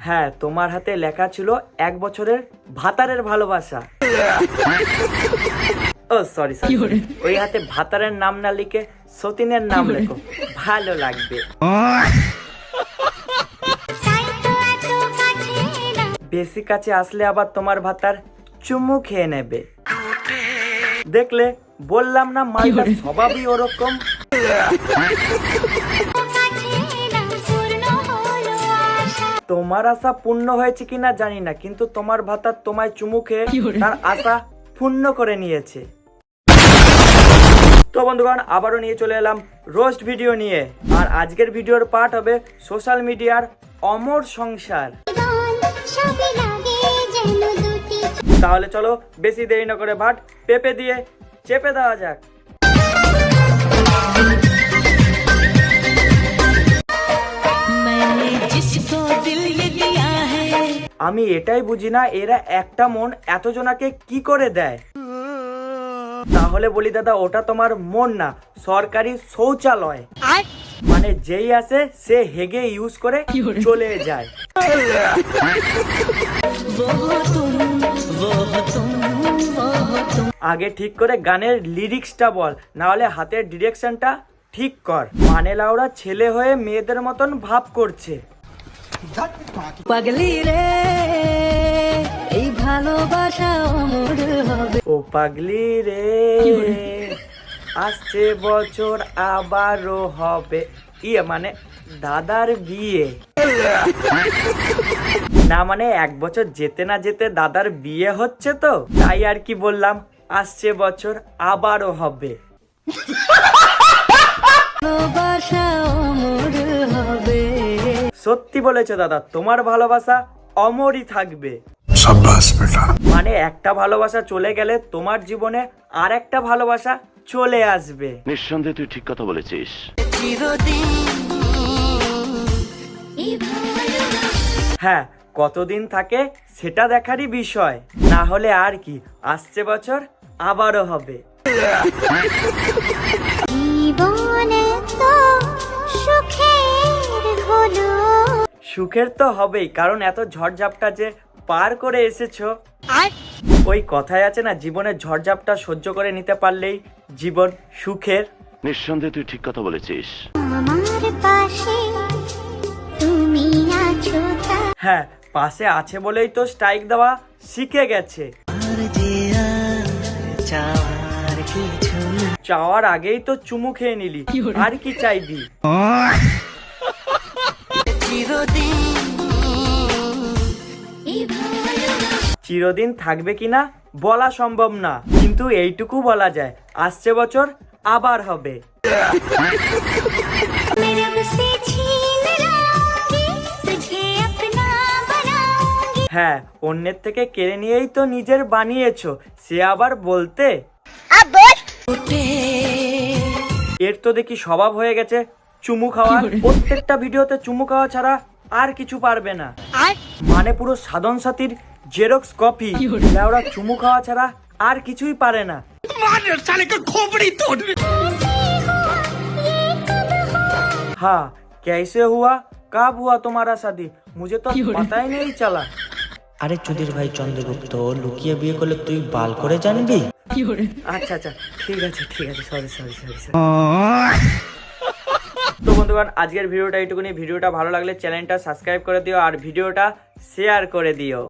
হ্যাঁ, তোমার হাতে লেখা ছিল 1 বছরের ভাতারের ভালোবাসা। ও সরি, ওই হাতে ভাতারের নাম না লিখে সতীনের নাম লেখো, ভালো লাগবে। বেশি কাছে আসলে আবার তোমার ভাতার চুমু খেয়ে নেবে। দেখলে, বললাম না মালটার স্বভাবই ওরকম। তোমার আশা পূর্ণ হয়েছে কিনা জানি না, কিন্তু তোমার ভাতার তোমায় চুমু খেয়ে তার আশা পূর্ণ করে নিয়েছে। তো বন্ধুগণ, আবারও নিয়ে চলে এলাম রোস্ট ভিডিও নিয়ে। আর আজকের ভিডিওর পার্ট হবে সোশ্যাল মিডিয়ার অমর সংসার। তাহলে চলো বেশি দেরি না করে ভাট পেঁপে দিয়ে চেপে দেওয়া যাক। আমি এটাই বুঝি না, এরা একটা মন এতজনাকে কি করে দেয়। তাহলে বলি দাদা, ওটা তোমার মন না, সরকারি শৌচালয়। মানে যেই আসে সে হেগে ইউজ করে চলে যায়। আগে ঠিক করে গানের লিরিক্সটা বল, না হলে হাতের ডিরেকশনটা ঠিক কর। মানে লাউরা ছেলে হয়ে মেয়েদের মতন ভাব করছে। পাগলি রে, এই ভালোবাসা অমর হবে। ও পাগলি রে, আসছে বছর আবারও হবে। মানে দাদার বিয়ে না, মানে 1 বছর যেতে না যেতে দাদার বিয়ে হচ্ছে, তো তাই আর কি বললাম, আসছে বছর আবারও হবে। সত্যি বলেছো দাদা, তোমার ভালোবাসা অমরই থাকবে। মানে একটা ভালোবাসা চলে গেলে তোমার জীবনে আর একটা ভালোবাসা চলে আসবে। নিঃসন্দেহে তুই ঠিক কথা বলেছিস। হ্যাঁ, কতদিন থাকে সেটা দেখারই বিষয়। না হলে আর কি, আসছে বছর আবারও হবে। সুখের তো হবেই, কারণ এত ঝড়ঝাপটা যে পার করে এসেছো। ওই কথায় আছে না, জীবনের ঝড়ঝাপটা সহ্য করে নিতে পারলেই জীবন সুখের। নিঃসন্দেহে তুই ঠিক কথা বলেছিস। হ্যাঁ, পাশে আছে বলেই তো স্ট্রাইক দেওয়া শিখে গেছে। চাওয়ার আগেই তো চুমু খেয়ে নিলি, আর কি চাইবি? চিরদিন থাকবে কিনা বলা সম্ভব না, কিন্তু এইটুকু বলা যায়, আসছে বছর আবার হবে। হ্যাঁ, অন্যের থেকে কেড়ে নিয়েই তো নিজের বানিয়েছো, সে আবার বলতে। এর তো দেখি স্বভাব হয়ে গেছে চুমু খাওয়া। প্রত্যেকটা ভিডিওতে চুমু খাওয়া ছাড়া আর কিছু পারবে না। মানে পুরো সাধন সাথীর জেরক্স কপি। ওরা চুমু খাওয়া ছাড়া আর কিছুই পারে না। हाँ, कैसे हुआ, कब हुआ तुम्हारा शादी, मुझे तो पता ही नहीं चला। আরে চুদির ভাই চন্দ্রগুপ্ত, লুকিয়ে বিয়ে করলে তুই বাল করে জানবি? আচ্ছা আচ্ছা, ঠিক আছে, সরি। তো বন্ধুগণ, আজকের ভিডিওটা এইটুকুনি। ভিডিওটা ভালো লাগলে চ্যানেলটা সাবস্ক্রাইব করে দিও আর ভিডিওটা শেয়ার করে দিও।